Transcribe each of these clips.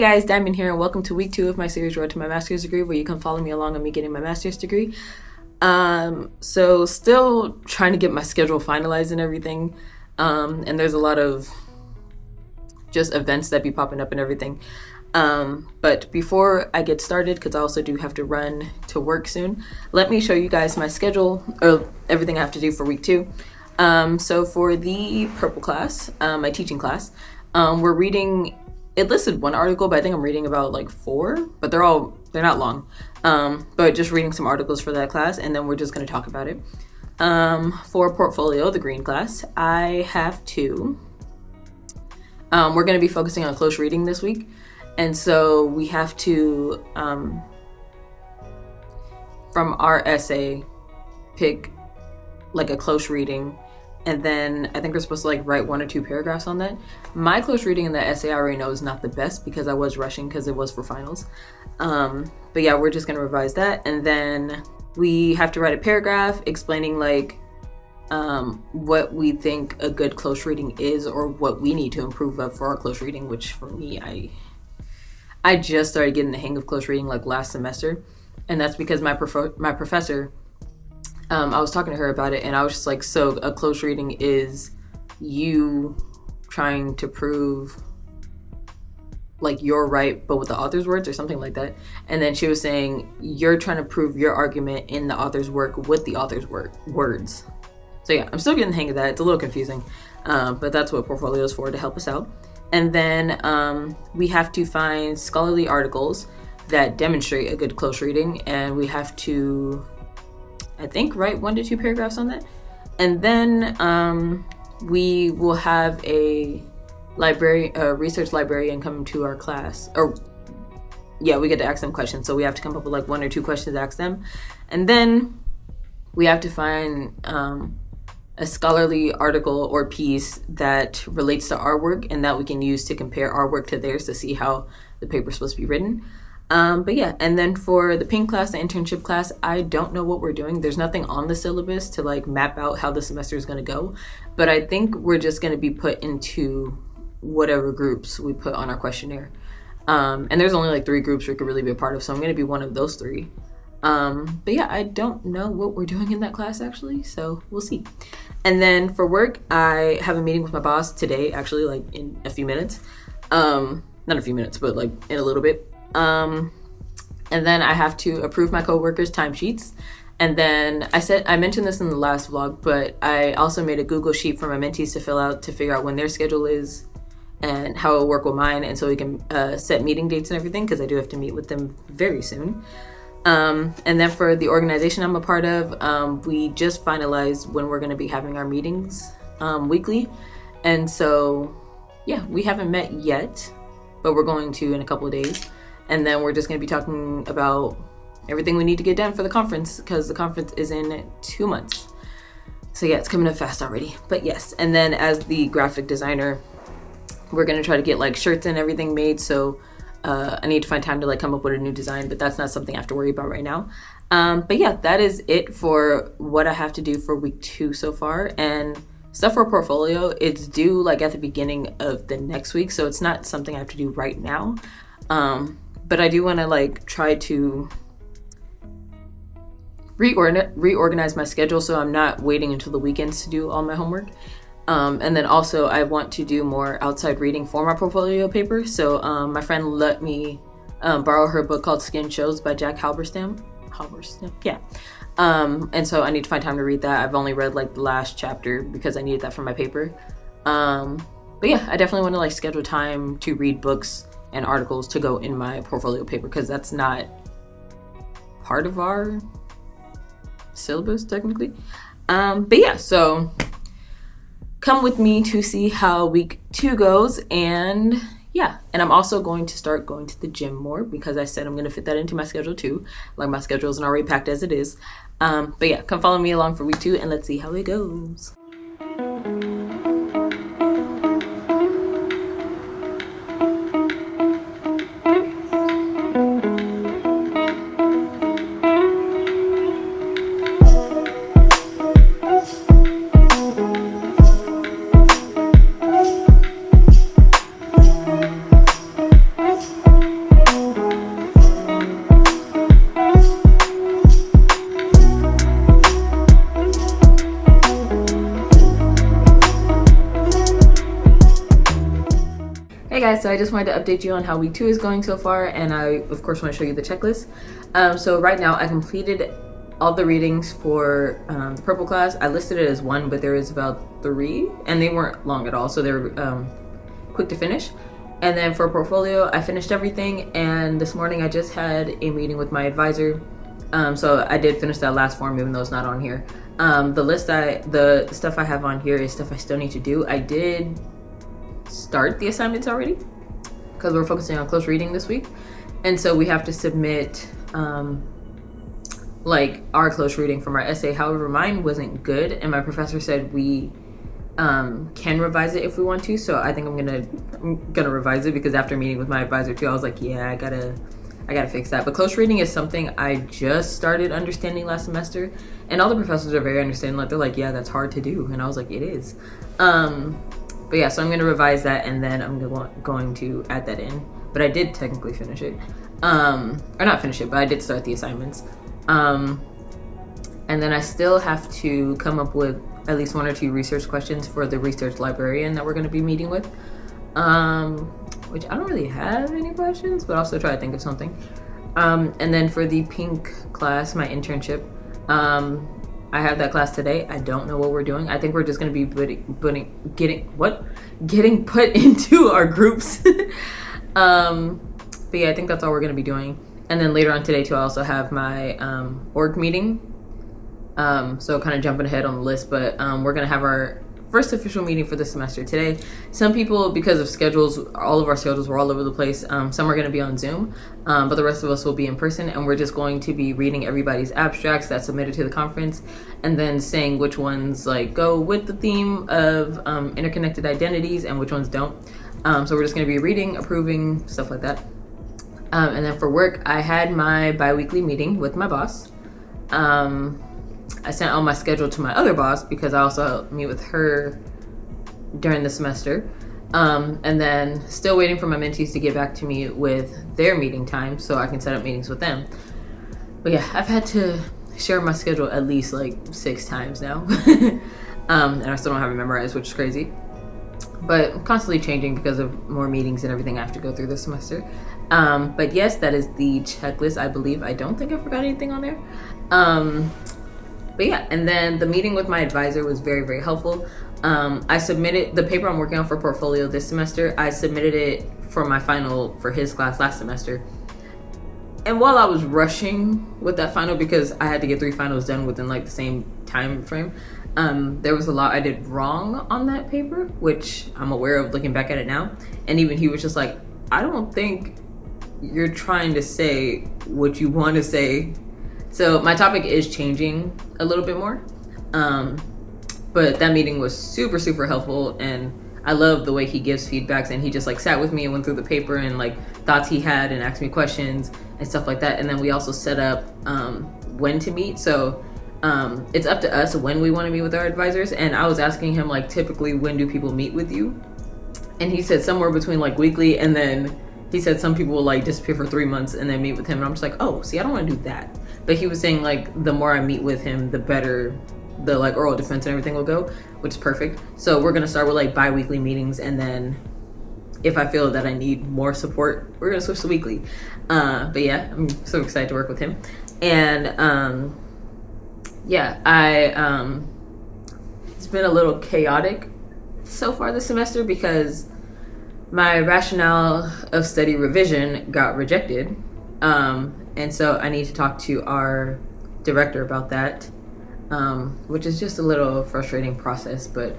guys, Diamond here, and welcome to week 2 of my series Road to My Master's Degree, where you can follow me along on me getting my master's degree. So still trying to get my schedule finalized and everything, and there's a lot of just events that be popping up and everything. But before I get started, because I also do have to run to work soon, let me show you guys my schedule, or everything I have to do for week 2. So for the purple class, my teaching class, we're reading. It listed one article, but I think I'm reading about like 4, but they're not long. But just reading some articles for that class, and then we're just going to talk about it. For portfolio, the green class, I have 2. We're going to be focusing on close reading this week. And so we have to, from our essay, pick like a close reading. And then I think we're supposed to like write 1 or 2 paragraphs on that. My close reading in the essay I already know is not the best because I was rushing because it was for finals. But yeah, we're just gonna revise that. And then we have to write a paragraph explaining like what we think a good close reading is, or what we need to improve of for our close reading, which for me, I just started getting the hang of close reading like last semester. And that's because my professor, I was talking to her about it, and I was just like, so a close reading is you trying to prove like you're right, but with the author's words or something like that. And then she was saying, you're trying to prove your argument in the author's work with the author's words. So yeah, I'm still getting the hang of that. It's a little confusing, but that's what portfolio is for, to help us out. And then we have to find scholarly articles that demonstrate a good close reading, and we have to, I think, write 1 to 2 paragraphs on that. And then we will have a research librarian come to our class, or yeah, we get to ask them questions. So we have to come up with like 1 or 2 questions to ask them. And then we have to find a scholarly article or piece that relates to our work and that we can use to compare our work to theirs to see how the paper's supposed to be written. But yeah, and then for the pink class, the internship class, I don't know what we're doing. There's nothing on the syllabus to like map out how the semester is going to go, but I think we're just going to be put into whatever groups we put on our questionnaire. And there's only like 3 groups we could really be a part of, so I'm going to be one of those 3. But yeah, I don't know what we're doing in that class actually, so we'll see. And then for work, I have a meeting with my boss today, actually, like in a few minutes. Not a few minutes, but like in a little bit. And then I have to approve my coworkers' timesheets. And then I mentioned this in the last vlog, but I also made a Google sheet for my mentees to fill out to figure out when their schedule is and how it will work with mine, and so we can set meeting dates and everything, because I do have to meet with them very soon. And then for the organization I'm a part of, we just finalized when we're going to be having our meetings weekly. And so yeah, we haven't met yet, but we're going to in a couple of days. And then we're just going to be talking about everything we need to get done for the conference, because the conference is in 2 months. So yeah, it's coming up fast already. But yes, and then as the graphic designer, we're going to try to get like shirts and everything made. So I need to find time to like come up with a new design, but that's not something I have to worry about right now. But yeah, that is it for what I have to do for week 2 so far. And stuff for portfolio, it's due like at the beginning of the next week, so it's not something I have to do right now. But I do want to like try to reorganize my schedule so I'm not waiting until the weekends to do all my homework. And then also I want to do more outside reading for my portfolio paper. So my friend let me borrow her book called Skin Shows by Jack Halberstam. Yeah. And so I need to find time to read that. I've only read like the last chapter because I needed that for my paper. But yeah, I definitely want to like schedule time to read books and articles to go in my portfolio paper, because that's not part of our syllabus technically. But yeah, so come with me to see how week 2 goes. And yeah, and I'm also going to start going to the gym more, because I said I'm going to fit that into my schedule too. Like, my schedule isn't already packed as it is. But yeah, come follow me along for week 2 and let's see how it goes. guys, so I just wanted to update you on how week 2 is going so far, and I of course want to show you the checklist. So right now I completed all the readings for the purple class. I listed it as 1, but there is about 3, and they weren't long at all, so they were quick to finish. And then for portfolio, I finished everything, and this morning I just had a meeting with my advisor. So I did finish that last form, even though it's not on here. The stuff I have on here is stuff I still need to do. I did start the assignments already because we're focusing on close reading this week, and so we have to submit like our close reading from our essay. However, mine wasn't good, and my professor said we can revise it if we want to. So I think I'm gonna revise it, because after meeting with my advisor too, I was like, yeah, I gotta fix that. But close reading is something I just started understanding last semester, and all the professors are very understanding. Like, they're like, yeah, that's hard to do, and I was like, it is. But yeah, so I'm gonna revise that, and then I'm going to add that in. But I did technically finish it, or not finish it, but I did start the assignments. And then I still have to come up with at least 1 or 2 research questions for the research librarian that we're gonna be meeting with. Which I don't really have any questions, but I'll still try to think of something. And then for the pink class, my internship, I have that class today. I don't know what we're doing. I think we're just gonna be getting put into our groups. But yeah, I think that's all we're gonna be doing. And then later on today too, I also have my org meeting. So kind of jumping ahead on the list, but we're gonna have our first official meeting for the semester today. Some people, because of schedules, all of our schedules were all over the place. Some are going to be on Zoom, but the rest of us will be in person, and we're just going to be reading everybody's abstracts that's submitted to the conference, and then saying which ones like go with the theme of interconnected identities and which ones don't. So we're just going to be reading, approving, stuff like that. And then for work, I had my bi-weekly meeting with my boss. I sent all my schedule to my other boss because I also meet with her during the semester. And then still waiting for my mentees to get back to me with their meeting time so I can set up meetings with them. But yeah, I've had to share my schedule at least like 6 times now. And I still don't have it memorized, which is crazy. But I'm constantly changing because of more meetings and everything I have to go through this semester. But yes, that is the checklist, I believe. I don't think I forgot anything on there. But yeah, and then the meeting with my advisor was very, very helpful. I submitted the paper I'm working on for portfolio this semester. I submitted it for my final for his class last semester. And while I was rushing with that final, because I had to get 3 finals done within like the same time frame, there was a lot I did wrong on that paper, which I'm aware of looking back at it now. And even he was just like, I don't think you're trying to say what you want to say. So my topic is changing a little bit more, but that meeting was super, super helpful, and I love the way he gives feedbacks, and he just like sat with me and went through the paper and like thoughts he had and asked me questions and stuff like that. And then we also set up when to meet. So it's up to us when we want to meet with our advisors. And I was asking him like, typically when do people meet with you? And he said somewhere between like weekly, and then he said some people will like disappear for 3 months and then meet with him. And I'm just like, oh, see, I don't want to do that. But he was saying like the more I meet with him, the better the like oral defense and everything will go, which is perfect. So we're gonna start with like bi-weekly meetings, and then if I feel that I need more support, we're gonna switch to weekly. But yeah, I'm so excited to work with him. And yeah, it's been a little chaotic so far this semester because my rationale of study revision got rejected. And so I need to talk to our director about that, which is just a little frustrating process, but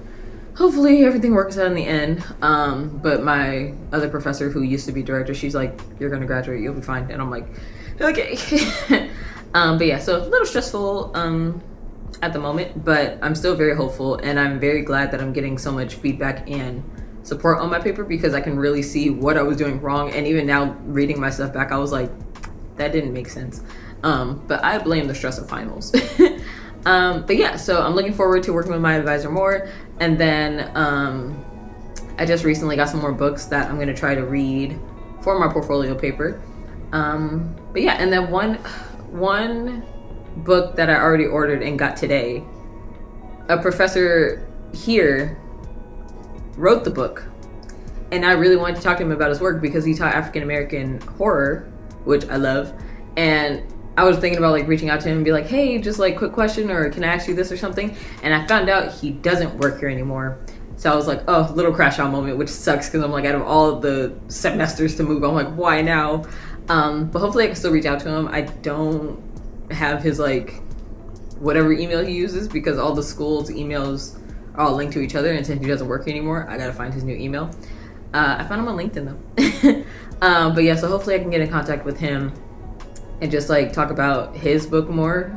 hopefully everything works out in the end. But my other professor who used to be director, she's like, you're gonna graduate, you'll be fine. And I'm like, okay. But yeah, so a little stressful at the moment, but I'm still very hopeful, and I'm very glad that I'm getting so much feedback and support on my paper, because I can really see what I was doing wrong. And even now reading my stuff back, I was like, that didn't make sense. But I blame the stress of finals. But yeah, so I'm looking forward to working with my advisor more. And then I just recently got some more books that I'm gonna try to read for my portfolio paper. But yeah, and then one book that I already ordered and got today, a professor here wrote the book, and I really wanted to talk to him about his work because he taught African American horror, which I love. And I was thinking about like reaching out to him and be like, hey, just like quick question, or can I ask you this or something? And I found out he doesn't work here anymore. So I was like, oh, little crash out moment, which sucks because I'm like, out of all of the semesters to move, I'm like, why now? But hopefully I can still reach out to him. I don't have his like whatever email he uses because all the school's emails are all linked to each other, and since he doesn't work anymore, I gotta find his new email. I found him on LinkedIn though. But yeah, so hopefully I can get in contact with him and just like talk about his book more.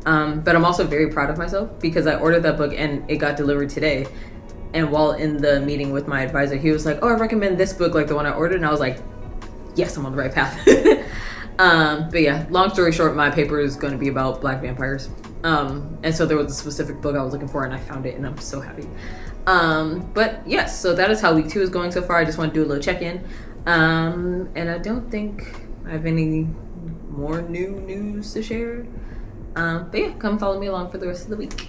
But I'm also very proud of myself because I ordered that book and it got delivered today. And while in the meeting with my advisor, he was like, oh, I recommend this book, like the one I ordered. And I was like, yes, I'm on the right path. But yeah, long story short, my paper is going to be about Black vampires. And so there was a specific book I was looking for and I found it and I'm so happy. But yes, so that is how week 2 is going so far. I just want to do a little check-in. And I don't think I have any more new news to share. But yeah, come follow me along for the rest of the week.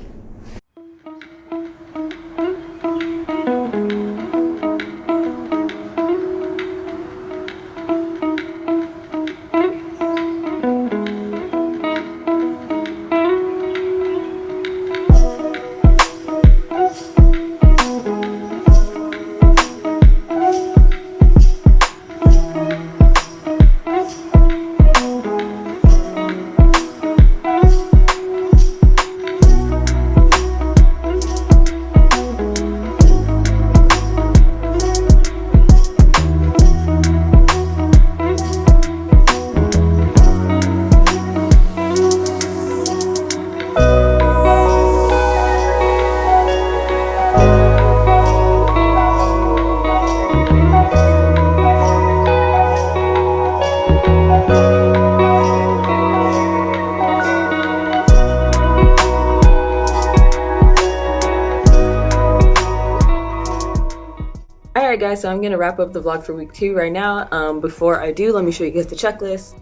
Alright guys, so I'm going to wrap up the vlog for week 2 right now. Before I do, let me show you guys the checklist.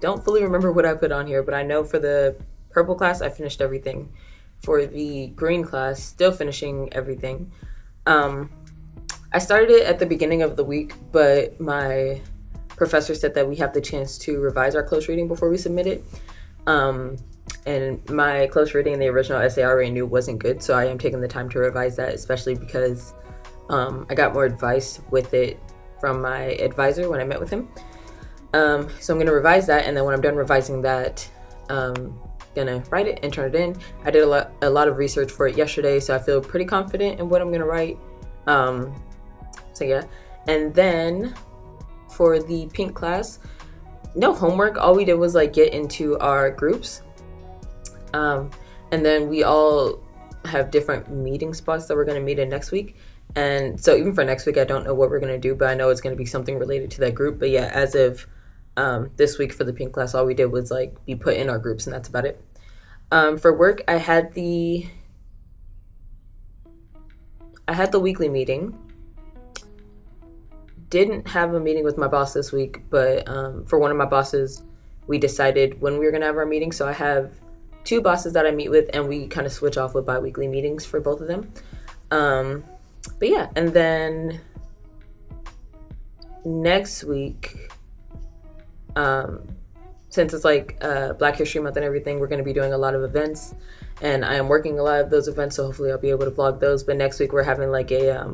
Don't fully remember what I put on here, but I know for the purple class, I finished everything. For the green class, still finishing everything. I started it at the beginning of the week, but my professor said that we have the chance to revise our close reading before we submit it. And my close reading in the original essay I already knew wasn't good, so I am taking the time to revise that, especially because I got more advice with it from my advisor when I met with him. So I'm going to revise that, and then when I'm done revising that, gonna write it and turn it in. I did a lot of research for it yesterday, so I feel pretty confident in what I'm gonna write. So yeah, and then for the pink class, no homework. All we did was like get into our groups, and then we all have different meeting spots that we're gonna meet in next week. And so even for next week, I don't know what we're gonna do, but I know it's gonna be something related to that group. But yeah, as of this week for the pink class, all we did was like be put in our groups, and that's about it. For work, I had the weekly meeting. Didn't have a meeting with my boss this week, but for one of my bosses, we decided when we were gonna have our meeting. So I have 2 bosses that I meet with, and we kind of switch off with bi-weekly meetings for both of them. But yeah, and then next week, since it's like Black History Month and everything, we're going to be doing a lot of events, and I am working a lot of those events, so hopefully I'll be able to vlog those. But next week we're having like a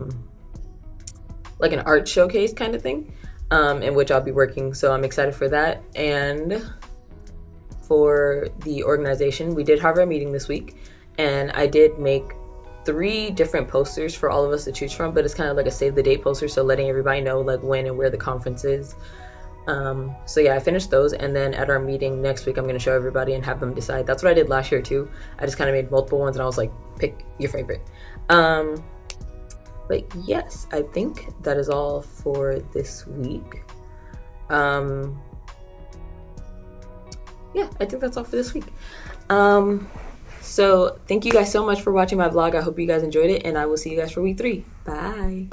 like an art showcase kind of thing, in which I'll be working, so I'm excited for that. And for the organization, we did have our meeting this week, and I did make 3 different posters for all of us to choose from, but it's kind of like a save the date poster, so letting everybody know like when and where the conference is. So yeah, I finished those, and then at our meeting next week, I'm going to show everybody and have them decide. That's what I did last year too. I just kind of made multiple ones, and I was like, pick your favorite. But yes, I think that is all for this week. Yeah, I think that's all for this week. So thank you guys so much for watching my vlog. I hope you guys enjoyed it, and I will see you guys for week 3. Bye.